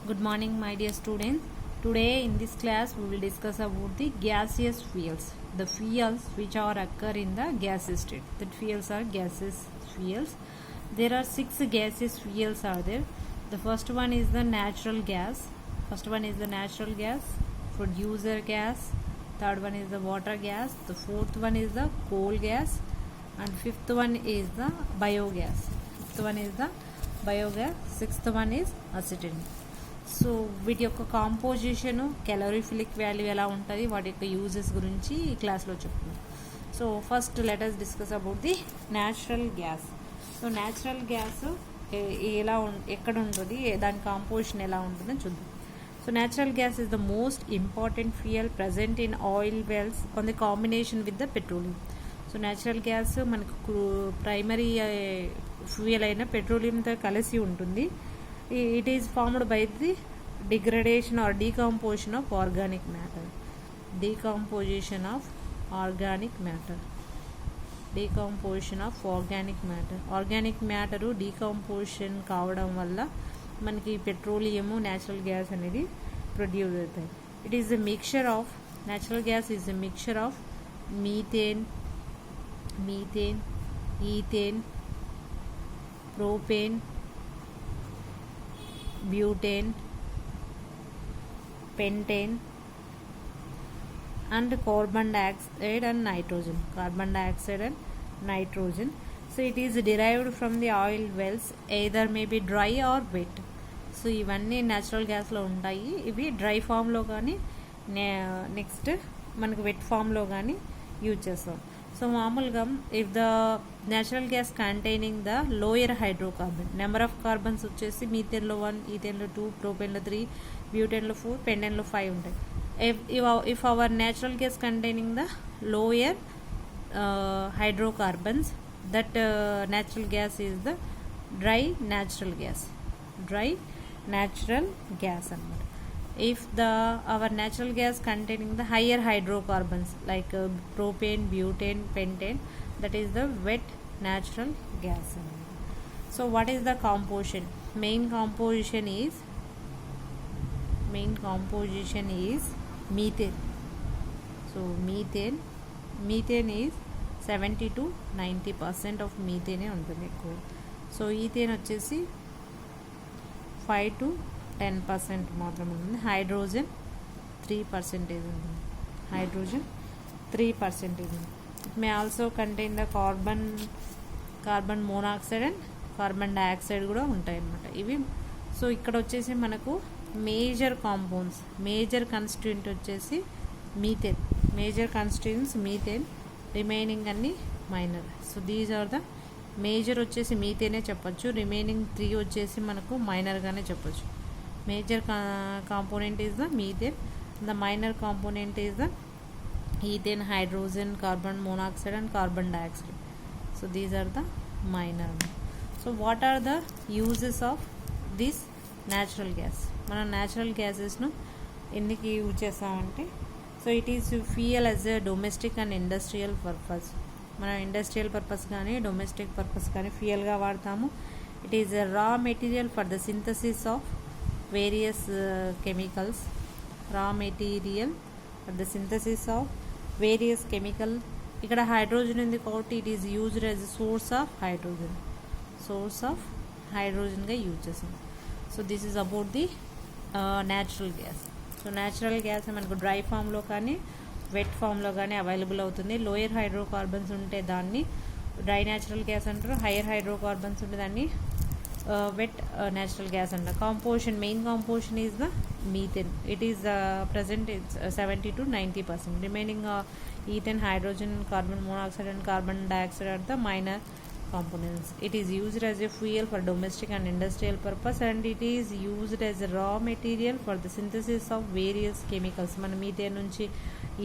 Good morning, my dear students. Today in this class we will discuss about the gaseous fuels. The fuels which are occur in the gaseous state. The fuels are gaseous fuels. There are 6 gaseous fuels are there. The first one is the natural gas. Producer gas. Third one is the water gas. The fourth one is the coal gas. And fifth one is the biogas. Sixth one is acetylene. So వీటి యొక్క composition క్యాలరీఫిలిక్ value ఎలా ఉంటుంది, వాటి యొక్క uses గురించి ఈ క్లాస్లో చెప్తున్నాం. So first let us discuss about the natural gas. So natural gas ఎలా ఎక్కడ ఉంటుంది, దాని కాంపోజిషన్ ఎలా ఉంటుందని చూద్దాం. So natural gas is the most important fuel present in oil wells on the combination with the petroleum. So natural gas మనకు primary fuel అయిన పెట్రోలియంతో కలిసి ఉంటుంది. It is formed by the degradation or decomposition of organic matter. Organic matter decomposition కావడం వల్ల మనకి petroleum natural gas అనేది produce అవుతాయి. It is a mixture of natural gas is a mixture of methane, ethane, propane, butane, pentane, and carbon dioxide and nitrogen. So it is derived from the oil wells, either may be dry or wet. So ఇవన్నీ natural గ్యాస్లో ఉంటాయి. ఇవి dry ఫామ్లో కానీ next మనకు wet ఫామ్లో కానీ use చేస్తాం. So మామూలుగా if the natural gas containing the lower hydrocarbon, number of carbons వచ్చేసి మీథేన్లో 1, ఈథేన్లో 2, ప్రోపేన్లో 3, బ్యూటేన్లో 4, పెంటేన్లో 5 ఉంటాయి. If hour natural gas containing the lower hydrocarbons, that natural gas is the dry natural gas అన్నమాట. If our natural gas containing the higher hydrocarbons like propane, butane, pentane, that is the wet natural gas. So what is the composition? Main composition is methane. So methane is 70 to 90% of methane ఉంటుంది ఎక్కువ. So ethane వచ్చేసి 5 to 10% మాత్రం ఉంటుంది. Hydrogen 3% ఉంటుంది. It may also contain the carbon monoxide and carbon dioxide కూడా ఉంటాయి అన్నమాట ఇవి. సో ఇక్కడ వచ్చేసి మనకు మేజర్ కాంపౌండ్స్, మేజర్ కన్స్టిట్యూయెంట్ వచ్చేసి మీథేన్, రిమైనింగ్ అన్ని minor. So these are the major వచ్చేసి మీథేనే చెప్పొచ్చు, రిమైనింగ్ 3 వచ్చేసి మనకు మైనర్గానే చెప్పొచ్చు. Major component is the methane, the minor component is the ethane, hydrogen, carbon monoxide and carbon dioxide. So these are the minor. So what are the uses of this natural gas? మనం natural గ్యాసెస్ను ఎందుకు use చేస్తామంటే, so it is fuel as a domestic and industrial purpose. మనం industrial purpose కానీ domestic purpose కానీ ఫ్యూయల్గా వాడతాము. It is a raw material for the synthesis of various chemicals. ఇక్కడ హైడ్రోజన్ ఉంది కాబట్టి it is used as source of హైడ్రోజన్గా use చేస్తాం. So this is about the natural gas. So natural gas మనకు dry ఫామ్లో కానీ వెట్ ఫామ్లో కానీ అవైలబుల్ అవుతుంది. లోయర్ హైడ్రోకార్బన్స్ ఉంటే దాన్ని డ్రై న్యాచురల్ గ్యాస్ అంటారు. హైయర్ హైడ్రోకార్బన్స్ ఉంటే దాన్ని wet natural gas and the main composition is the methane. It is present 70 to 90%. Remaining ethane, hydrogen, carbon monoxide and carbon dioxide are the minor components. It is used as a fuel for domestic and industrial purpose, and it is used as a raw material for the synthesis of various chemicals. మన methane నుంచి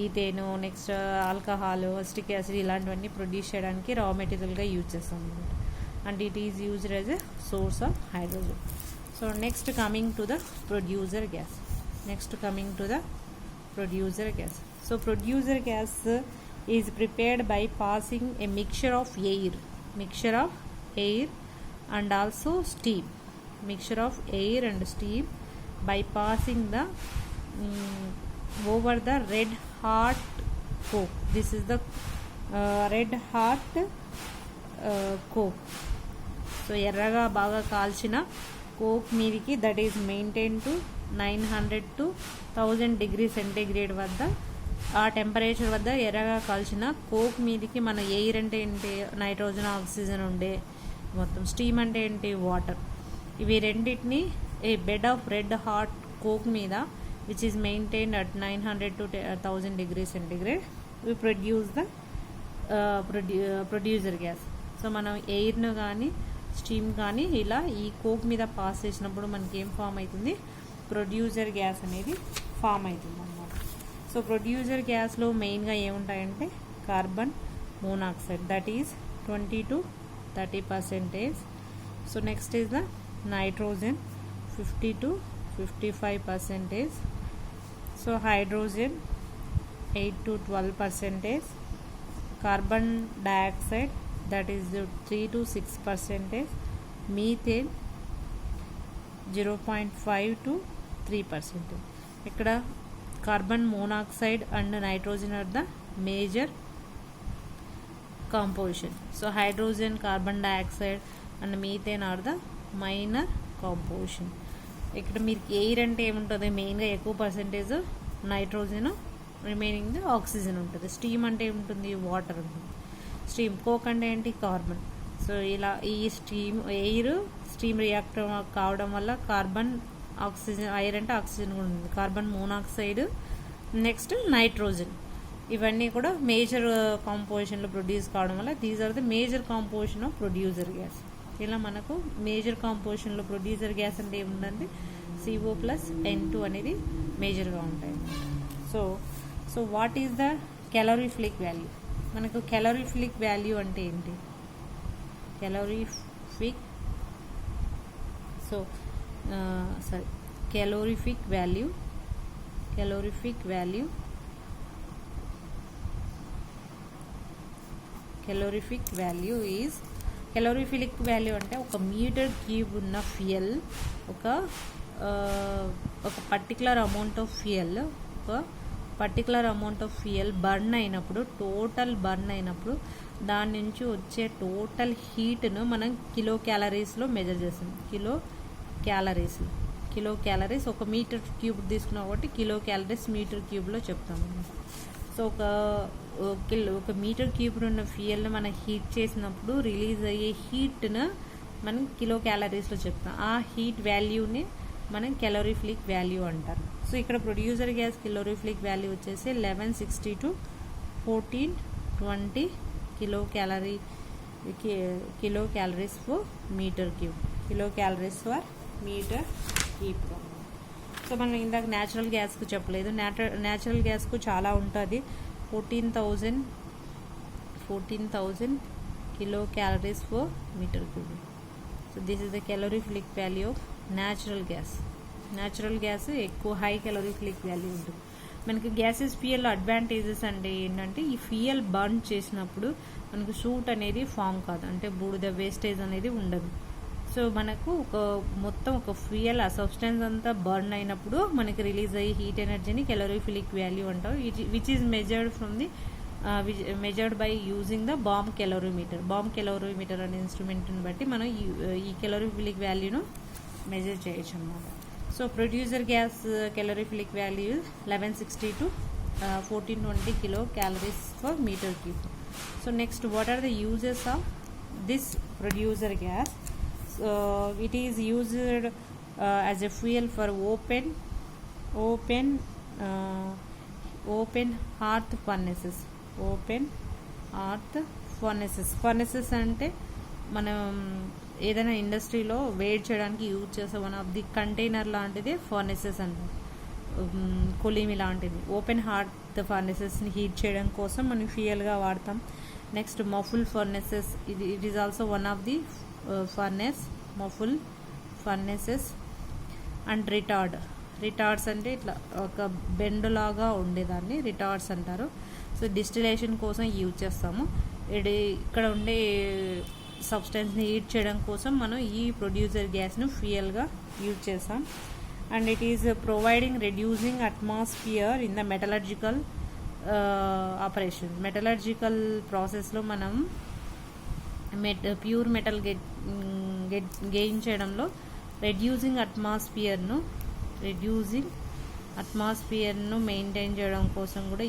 ethane, next alcohol, acetic acid ఇలాంటివన్నీ produce చేయడానికి raw మెటీరియల్గా use చేస్తాం అన్నమాట. And it is used as a source of hydrogen. So next coming to the producer gas. So producer gas is prepared by passing a mixture of air and also steam. by passing the over the red hot coke. This is the red hot coke. So ఎర్రగా బాగా కాల్చిన coke మీదికి that is maintain to 900 to 1000 degree centigrade వద్ద ఆ temperature వద్ద ఎర్రగా కాల్చిన coke మీదికి మన ఎయిర్ అంటే ఏంటి, నైట్రోజన్ ఆక్సిజన్ ఉండే మొత్తం, స్టీమ్ అంటే ఏంటి, వాటర్. ఇవి రెండింటిని a bed of red hot coke మీద which is maintained at 900 to 1000 degree centigrade we produce the producer gas. So మనం ఎయిర్ను కానీ స్టీమ్ కానీ ఇలా ఈ కోక్ మీద పాస్ చేసినప్పుడు మనకి ఏం ఫామ్ అవుతుంది, ప్రొడ్యూసర్ గ్యాస్ అనేది ఫామ్ అవుతుంది అన్నమాట. సో ప్రొడ్యూసర్ గ్యాస్లో మెయిన్గా ఏముంటాయంటే carbon monoxide that is 20 to 30%. So next is the nitrogen 50 to 55%. So hydrogen 8 to 12%. Carbon dioxide that is 3 to 6%. Methane 0.5 to 3%. ఇక్కడ carbon monoxide and nitrogen are the major composition. So hydrogen, carbon dioxide and methane are the minor composition. ఇక్కడ మీరు air అంటే ఏముంటుంది, మెయిన్గా ఎక్కువ percentage nitrogen, remaining the oxygen ఉంటుంది. Steam అంటే ఏముంటుంది, వాటర్ ఉంటుంది. స్టీమ్, కోక్ అంటే ఏంటి, కార్బన్. సో ఇలా ఈ ఎయిర్ స్టీమ్ రియాక్ట్ కావడం వల్ల కార్బన్, ఆక్సిజన్, ఎయిర్ అంటే ఆక్సిజన్ కూడా ఉంది, కార్బన్ మోనాక్సైడ్, నెక్స్ట్ నైట్రోజన్, ఇవన్నీ కూడా మేజర్ కాంపోజిషన్లో ప్రొడ్యూస్ కావడం వల్ల these are the major composition of producer gas. ఇలా మనకు మేజర్ కాంపోజిషన్లో ప్రొడ్యూసర్ గ్యాస్ అంటే ఏముందంటే CO+N2 అనేది మేజర్గా ఉంటాయి. So what is the calorific value? మనకు క్యాలరీఫిలిక్ వాల్యూ అంటే ఏంటి, క్యాలరీఫిక్ వాల్యూ అంటే ఒక మీటర్ క్యూబ్ ఉన్న ఫ్యూయల్, ఒక particular amount of fuel burn అయినప్పుడు, టోటల్ బర్న్ అయినప్పుడు దాని నుంచి వచ్చే టోటల్ హీట్ను మనం కిలో క్యాలరీస్లో మెజర్ చేస్తాం. కిలో క్యాలరీస్ ఒక మీటర్ క్యూబ్ తీసుకున్నాం కాబట్టి కిలో క్యాలరీస్ మీటర్ క్యూబ్లో చెప్తాము. సో ఒక మీటర్ క్యూబ్ ఉన్న ఫ్యూయల్ని మనం హీట్ చేసినప్పుడు రిలీజ్ అయ్యే హీట్ను మనం కిలో క్యాలరీస్లో చెప్తాం. ఆ హీట్ వాల్యూని మనం క్యాలరీఫిలిక్ వాల్యూ అంటారు. సో ఇక్కడ ప్రొడ్యూసర్ గ్యాస్ క్యాలరీఫిలిక్ వాల్యూ వచ్చేసి 1160 to 1420 kilo calories for metre cube. So మనం ఇందాక న్యాచురల్ గ్యాస్కు చెప్పలేదు, న్యాచురల్ గ్యాస్కు చాలా ఉంటుంది, 14,000 kilo calories for metre cube. So this is the calorific value of natural gas ఎక్కువ హై క్యాలరీఫిలిక్ వాల్యూ ఉంటుంది. మనకి గ్యాసెస్ ఫ్యూయల్ అడ్వాంటేజెస్ అంటే ఏంటంటే ఈ ఫ్యూయల్ బర్న్ చేసినప్పుడు మనకు సూట్ అనేది ఫామ్ కాదు, అంటే బూడిద వేస్టేజ్ అనేది ఉండదు. సో మనకు మొత్తం ఒక ఫ్యూయల్ ఆ సబ్స్టెన్స్ అంతా బర్న్ అయినప్పుడు మనకి రిలీజ్ అయ్యే హీట్ ఎనర్జీని క్యాలరీఫిలిక్ వాల్యూ అంటారు, which is measured by using the bomb calorimeter అనే ఇన్స్ట్రుమెంట్ని బట్టి మనం ఈ క్యాలరీఫిలిక్ వాల్యూను మెజర్ చేయొచ్చు అన్నమాట. So producer gas calorific value 1160 to 1420 kilo calories for metre cube. So next, what are the uses of this producer gas? It is used as a fuel for open hearth furnaces. Furnaces అంటే మనం ఏదైనా ఇండస్ట్రీలో వేడి చేయడానికి use చేసే one of the container లాంటిది furnaces అంటారు, కొలిమి లాంటిది. ఓపెన్ హార్ట్ ఫర్నెసెస్ని హీట్ చేయడం కోసం మనం ఫ్యూయల్గా వాడతాం. Next muffled furnaces, it is also one of the muffled furnaces. And రిటార్డ్స్ అంటే ఇట్లా ఒక బెండులాగా ఉండేదాన్ని రిటార్డ్స్ అంటారు. సో డిస్టిలేషన్ కోసం యూజ్ చేస్తాము. ఇక్కడ ఉండే సబ్స్టెన్స్ని హీట్ చేయడం కోసం మనం ఈ ప్రొడ్యూసర్ గ్యాస్ను ఫ్యూయల్గా యూజ్ చేస్తాం. and it is providing reducing atmosphere in the metallurgical operation. Metallurgical process లో మనం ప్యూర్ మెటల్ గెయిన్ చేయడంలో రెడ్యూసింగ్ అట్మాస్ఫియర్ను మెయింటైన్ చేయడం కోసం కూడా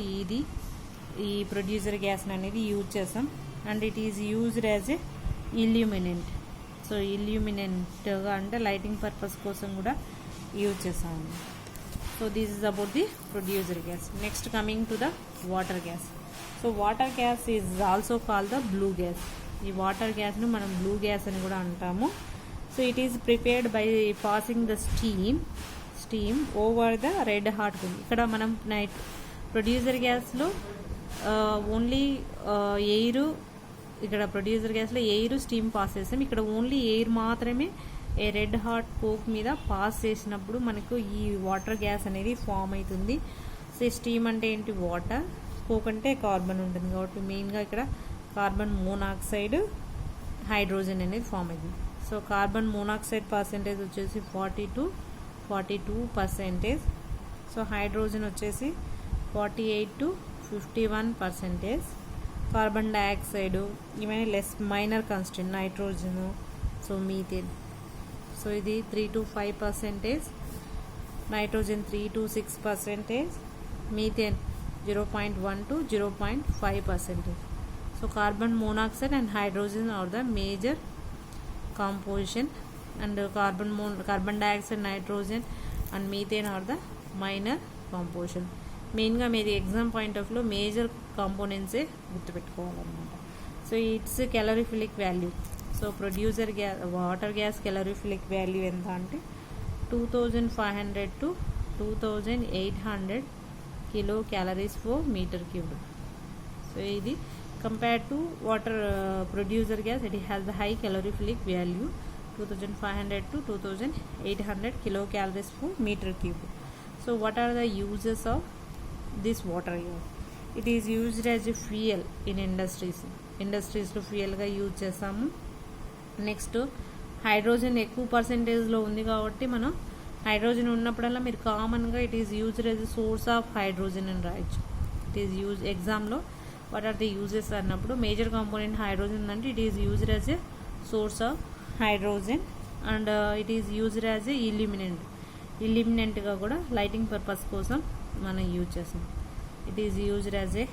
ఈ ప్రొడ్యూసర్ గ్యాస్ అనేది యూజ్ చేస్తాం. And it is used as a illuminant. So ఇల్యూమినెంట్గా అంటే లైటింగ్ పర్పస్ కోసం కూడా యూజ్ చేస్తాము. So this is about the producer gas. Next coming to the water gas. So water gas is also called the blue gas. ఈ water గ్యాస్ను మనం blue gas అని కూడా అంటాము. So it is prepared by passing the steam over the red hot cook. ఇక్కడ మనం producer గ్యాస్లో only air, ఇక్కడ producer గ్యాస్లో air steam pass చేస్తాం. ఇక్కడ ఓన్లీ ఎయిర్ మాత్రమే ఏ రెడ్ హాట్ కోక్ మీద పాస్ చేసినప్పుడు మనకు ఈ వాటర్ గ్యాస్ అనేది ఫామ్ అవుతుంది. సో స్టీమ్ అంటే ఏంటి? వాటర్, కోక్ అంటే కార్బన్ ఉంటుంది కాబట్టి మెయిన్గా ఇక్కడ కార్బన్ మోనాక్సైడ్, హైడ్రోజన్ అనేది ఫామ్ అవుతుంది. సో కార్బన్ మోనాక్సైడ్ పర్సెంటేజ్ వచ్చేసి 42%. సో హైడ్రోజన్ వచ్చేసి 48 to 51%. కార్బన్ డైఆక్సైడ్ ఇవన్నీ less minor constant. Nitrogen, so methane, so ఇది 3 to 5%. Nitrogen 3 to 6%. Methane 0.1 to 0.5%. So carbon monoxide and hydrogen are the major composition, and carbon dioxide, nitrogen and methane are the minor composition. మెయిన్గా మీరు exam point of లో major కాంపోనెంట్సే గుర్తుపెట్టుకోవాలన్నమాట. So it's calorific value. So producer water gas calorific value ఎంత అంటే 2500 to 2800 kilo calories for metre cube. So ఇది compared to water producer gas, it has the high calorific value 2500 to 2800 kilocalories per meter cube. So what are the uses of this water gas? It is used as a fuel in industries లో fuel గా use చేస్తాము. Next hydrogen ఎక్కువ పర్సెంటేజ్లో ఉంది కాబట్టి మనం hydrogen ఉన్నప్పుడల్లా మీరు కామన్గా it is used as a source of hydrogen అని రాయొచ్చు. ఇట్ ఈస్ యూజ్ ఎగ్జామ్లో వాట్ ఆర్ ది యూజెస్ అన్నప్పుడు మేజర్ కాంపోనెంట్ హైడ్రోజన్ అంటే it is used as a source of hydrogen, and it is used as a ఇల్యూమినెంట్గా కూడా lighting purpose కోసం మనం use చేస్తాం. It is used as a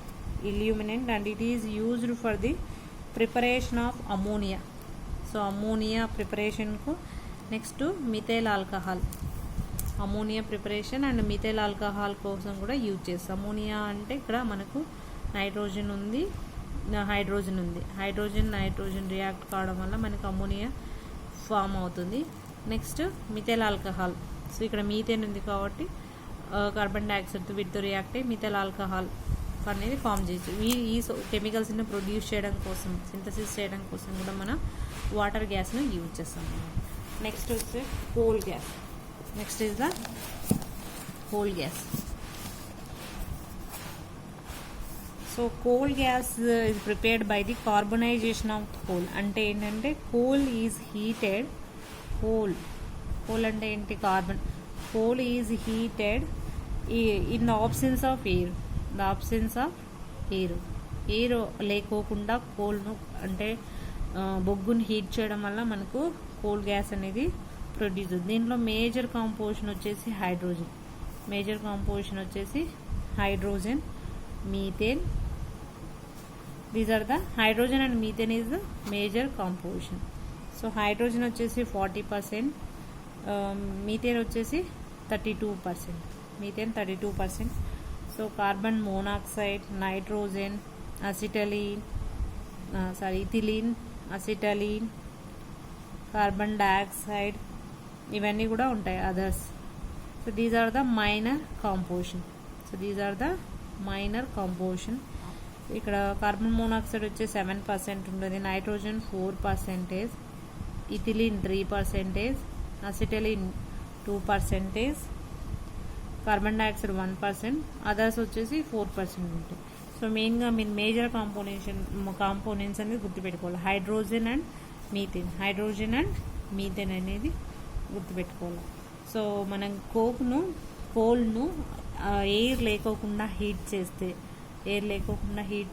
illuminant and it is used for the preparation of ammonia. So ammonia ప్రిపరేషన్కు next methyl alcohol, ammonia preparation and methyl alcohol కోసం కూడా use చేస్తాం. Ammonia అంటే ఇక్కడ మనకు నైట్రోజన్ ఉంది, హైడ్రోజన్ నైట్రోజన్ రియాక్ట్ కావడం వల్ల మనకు అమోనియా ఫామ్ అవుతుంది. Next methyl alcohol. సో ఇక్కడ మీథేన్ ఉంది కాబట్టి కార్బన్ డైఆక్సైడ్ వీటితో రియాక్ట్ అయ్యి మిథైల్ ఆల్కహాల్ అనేది ఫామ్ చేయొచ్చు. ఈ కెమికల్స్ని ప్రొడ్యూస్ చేయడం కోసం, సింథసిస్ చేయడం కోసం కూడా మనం వాటర్ గ్యాస్ను యూజ్ చేస్తాం. నెక్స్ట్ వచ్చి coal gas. Next is the coal gas. So coal gas is prepared by the carbonization of coal. అంటే ఏంటంటే కోల్ ఈజ్ హీటెడ్, కోల్ అంటే ఏంటి? Carbon. Coal is heated in the absence of air. Air లేకోకుండా కోల్ను అంటే బొగ్గును heat చేయడం వల్ల మనకు coal gas అనేది ప్రొడ్యూస్ అవుతుంది. దీంట్లో మేజర్ కాంపోజిషన్ వచ్చేసి hydrogen, methane. These are the hydrogen and methane is the major composition. So hydrogen వచ్చేసి 40%, methane వచ్చేసి 32%. So carbon monoxide, nitrogen, ethylene, acetylene, carbon dioxide ఇవన్నీ కూడా ఉంటాయి others. So these are the minor composition. ఇక్కడ carbon monoxide వచ్చి 7% ఉంటుంది, nitrogen 4%, ethylene 3%, acetylene 2%, carbon dioxide 1%, others వచ్చేసి 4% ఉంటుంది. సో మెయిన్గా మీరు మేజర్ కాంపోనెంట్స్ అనేది గుర్తుపెట్టుకోవాలి. హైడ్రోజన్ అండ్ మీథేన్ అనేది గుర్తుపెట్టుకోవాలి. సో మనం కోల్ను ఎయిర్ లేకోకుండా హీట్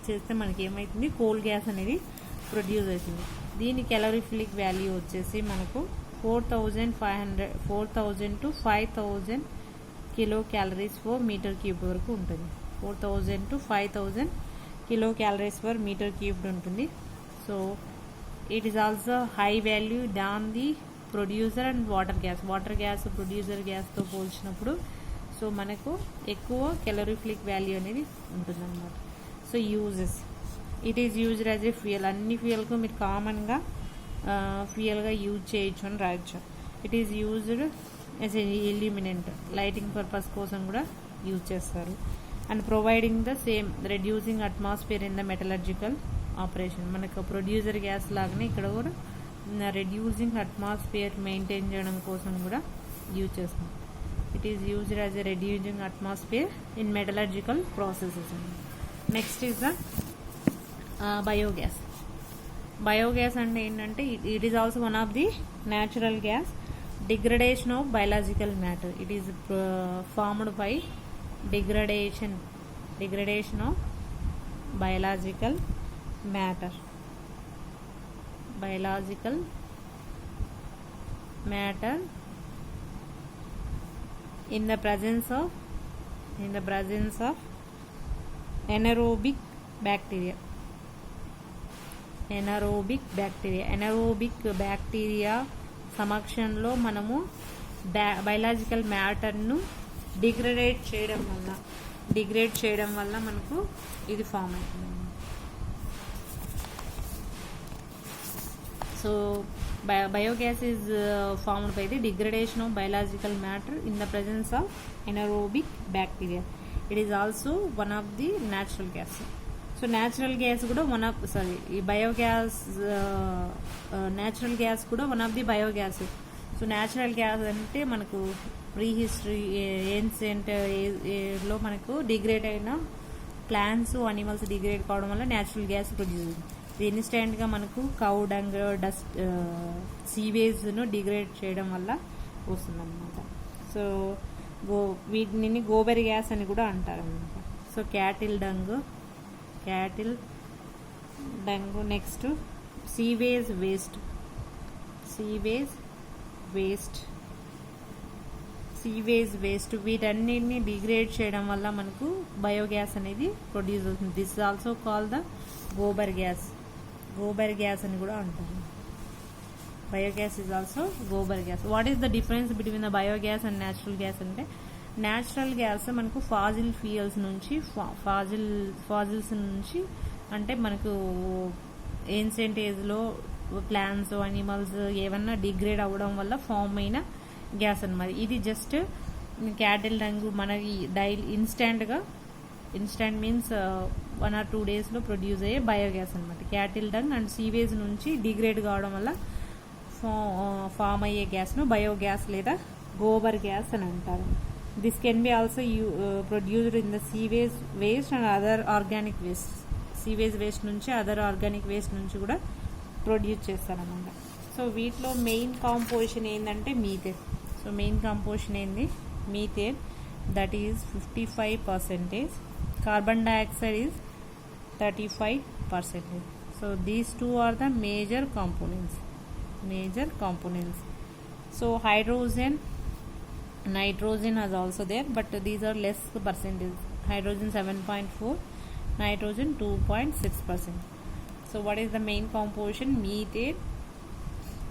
చేస్తే మనకి ఏమవుతుంది, కోల్ గ్యాస్ అనేది ప్రొడ్యూస్ అవుతుంది. దీని క్యాలరీఫిలిక్ వాల్యూ వచ్చేసి మనకు 4,000 to 5,000 kilo calories per metre cube వరకు ఉంటుంది. 4,000 to 5,000 kilo calories per metre cubed ఉంటుంది. So it is also high value than the producer and water gas producer గ్యాస్తో పోల్చినప్పుడు సో మనకు ఎక్కువ క్యాలరీఫిలిక్ వాల్యూ అనేది ఉంటుందన్నమాట. So uses, it is used as a fuel. అన్ని ఫ్యూయల్కు మీరు కామన్గా ఫ్యూయల్గా యూజ్ చేయొచ్చు అని రాయొచ్చు. It is used as a illuminant, lighting purpose కోసం కూడా యూజ్ చేస్తారు. And providing the same reducing atmosphere in the metallurgical operation. మనకు ప్రొడ్యూసర్ గ్యాస్ లాగానే ఇక్కడ కూడా రెడ్యూసింగ్ అట్మాస్ఫియర్ మెయింటైన్ చేయడం కోసం కూడా యూజ్ చేస్తాం. It is used as a reducing atmosphere in metallurgical processes. Next is the biogas. Biogas అంటే ఏంటంటే it is also one of the natural gas degradation of biological matter. It is formed by degradation of biological matter in the presence of anaerobic bacteria. anaerobic bacteria సమక్షంలో మనము biological మ్యాటర్ను degrade చేయడం వల్ల మనకు ఇది form అవుతుంది. So biogas is formed by the degradation of biological matter in the presence of anaerobic bacteria. It is also one of the natural gas. So natural gas కూడా ఈ biogas natural gas కూడా one of the biogas. So natural gas అంటే మనకు pre history ancient లో మనకు degrade అయిన plants animals degrade కావడం వల్ల న్యాచురల్ గ్యాస్ ప్రొడ్యూస్ అవుతుంది. ఇది ఇన్స్టెంట్గా మనకు కౌ డంగ్, డస్ట్, సీవేజ్ను డిగ్రేడ్ చేయడం వల్ల వస్తుందన్నమాట. సో వీటిని గోబర్ గ్యాస్ అని కూడా అంటారన్నమాట. So cattle dung, next sewage waste వీటన్నిటిని డిగ్రేడ్ చేయడం వల్ల మనకు బయోగ్యాస్ అనేది ప్రొడ్యూస్ అవుతుంది. This also call the gobar gas అని కూడా అంటారు. Biogas is also gobar gas. What is the difference between the biogas and natural gas అంటే, న్యాచురల్ గ్యాస్ మనకు ఫాజిల్ ఫ్యూయల్స్ నుంచి ఫాజిల్స్ నుంచి అంటే మనకు ఏన్షియంట్ ఏజ్లో ప్లాంట్స్ అనిమల్స్ ఏమన్నా డిగ్రేడ్ అవ్వడం వల్ల ఫామ్ అయిన గ్యాస్ అన్నమాట. ఇది జస్ట్ క్యాటిల్ డంగ్ మనకి ఇన్స్టెంట్ మీన్స్ 1 or 2 daysలో ప్రొడ్యూస్ అయ్యే బయోగ్యాస్ అనమాట. క్యాటిల్ డంగ్ అండ్ సీవేజ్ నుంచి డిగ్రేడ్ కావడం వల్ల ఫామ్ అయ్యే గ్యాస్ను బయోగ్యాస్ లేదా గోబర్ గ్యాస్ అని అంటారు. This can be also produced in the sewage waste and other organic waste. Sewage waste నుంచి అదర్ ఆర్గానిక్ వేస్ట్ నుంచి కూడా ప్రొడ్యూస్ చేస్తారన్నమాట. సో వీటిలో మెయిన్ కాంపోజిషన్ ఏంటంటే మీథేన్. సో మెయిన్ కాంపోజిషన్ ఏంది, methane, that is 55%. Carbon dioxide is 35%. So these two are the major components. So hydrogen, nitrogen is also there, but these are less percentage. Hydrogen 7.4, nitrogen 2.6%. So what is the main composition? Methane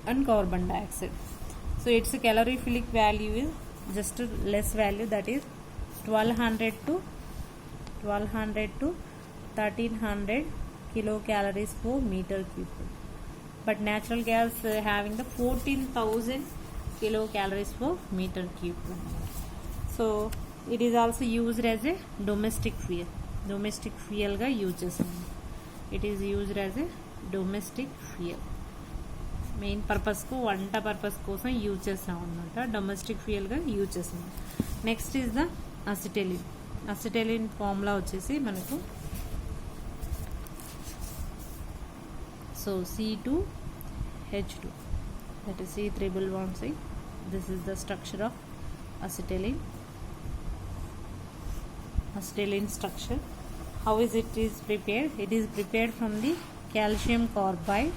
and carbon dioxide. So its calorific value is just less value, that is 1200 to 1300 kilocalories per meter cube. But natural gas having the 14,000 kilocalories per meter cube. So it is also used as a domestic fuel ga use chestam. It is used as a domestic fuel. Main పర్పస్కు వంట purpose కోసం use చేస్తాం అనమాట. Domestic ఫ్యూయల్గా use చేస్తాం. Next is the acetylene formula వచ్చేసి మనకు so C2H2, that is C3 bond C. This is the structure of acetylene structure. How is it is prepared? It is prepared from the calcium carbide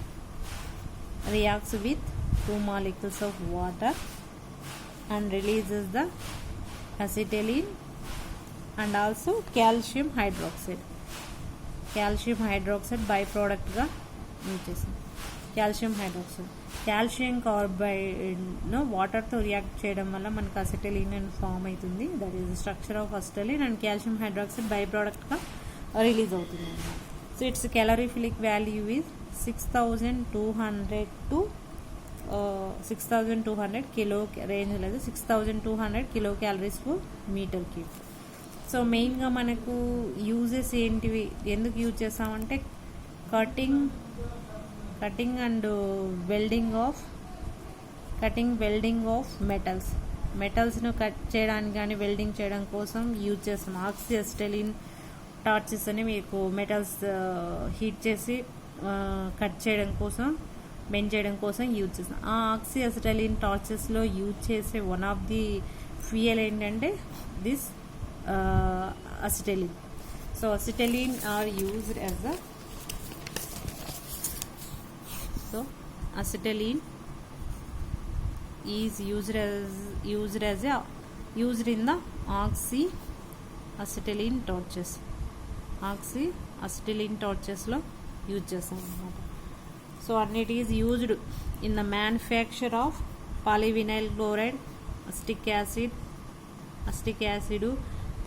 reacts with 2 molecules of water and releases the acetylene and also calcium hydroxide byproduct గా use చేస్తాం. Calcium carbide వాటర్తో react చేయడం వల్ల మనకు acetylene అని form అవుతుంది. That is structure of acetylene and calcium hydroxide బై ప్రోడక్ట్గా రిలీజ్ అవుతుంది అన్నమాట. So it's calorific value is 6,200 kilo range లేదు, 6,200 kilo calories per metre cube. So మెయిన్గా మనకు యూజెస్ ఏంటివి, ఎందుకు యూజ్ చేస్తామంటే కటింగ్ అండ్ వెల్డింగ్ ఆఫ్ మెటల్స్ను కట్ చేయడానికి కానీ వెల్డింగ్ చేయడం కోసం యూజ్ చేస్తాం. ఆక్సీ అసిటలిన్ టార్చెస్ అని మీకు మెటల్స్ హీట్ చేసి కట్ చేయడం కోసం బెండ్ చేయడం కోసం యూజ్ చేస్తాం. ఆ ఆక్సీ అసిటలిన్ టార్చెస్లో యూజ్ చేసే వన్ ఆఫ్ ది ఫ్యూయల్ ఏంటంటే this acetylene. So acetylene are used as a acetylene is used in the oxy acetylene torches లో యూజ్ చేస్తాం అన్నమాట. So and it is used in the manufacture of polyvinyl chloride, acetic acid,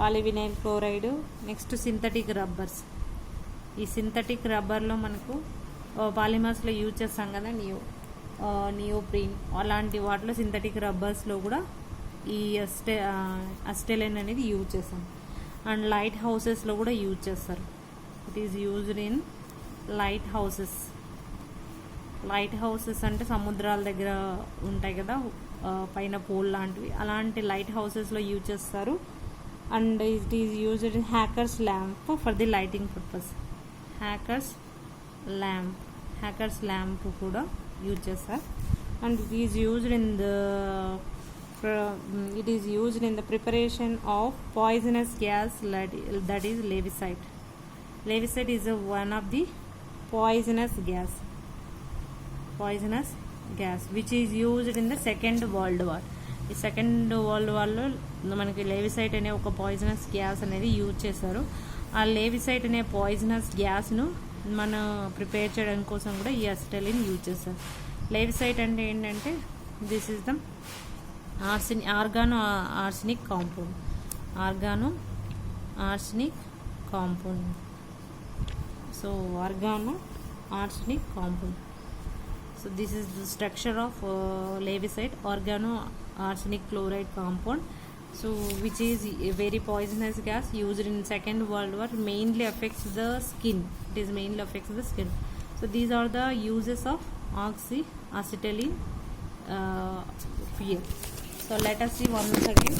polyvinyl chloride, next synthetic rubbers. ఈ synthetic రబ్బర్లో మనకు పాలిమర్స్లో use చేస్తాం కదా, నియోప్రీన్ అలాంటి వాటిలో synthetic రబ్బర్స్లో కూడా ఈ అసిటలిన్ అనేది యూజ్ చేస్తాం. అండ్ లైట్ హౌసెస్లో కూడా యూజ్ చేస్తారు. It is used in light houses అంటే సముద్రాల దగ్గర ఉంటాయి కదా పైన పోల్ లాంటివి, అలాంటి లైట్ హౌసెస్లో యూజ్ చేస్తారు. And it is used in hackers lamp for the lighting purpose. hackers lamp కూడా యూజ్ చేస్తారు. And it is used in the preparation of poisonous gas that is levisite. Levisite is one of the poisonous gas which is used in the Second World War. ఈ second world వార్లో మనకి లేవిసైట్ అనే ఒక poisonous gas అనేది use చేశారు. ఆ లేవిసైట్ అనే poisonous గ్యాస్ను మనం prepare చేయడం కోసం కూడా ఈ అసిటలిన్ యూజ్ చేస్తారు. లేవిసైట్ అంటే ఏంటంటే this is the organo arsenic compound. So organo arsenic compound. So this is the structure of levisite, organo arsenic chloride compound, so which is a very poisonous gas used in Second World War. Mainly affects the skin. So these are the uses of oxyacetylene fuel. So let us see once again.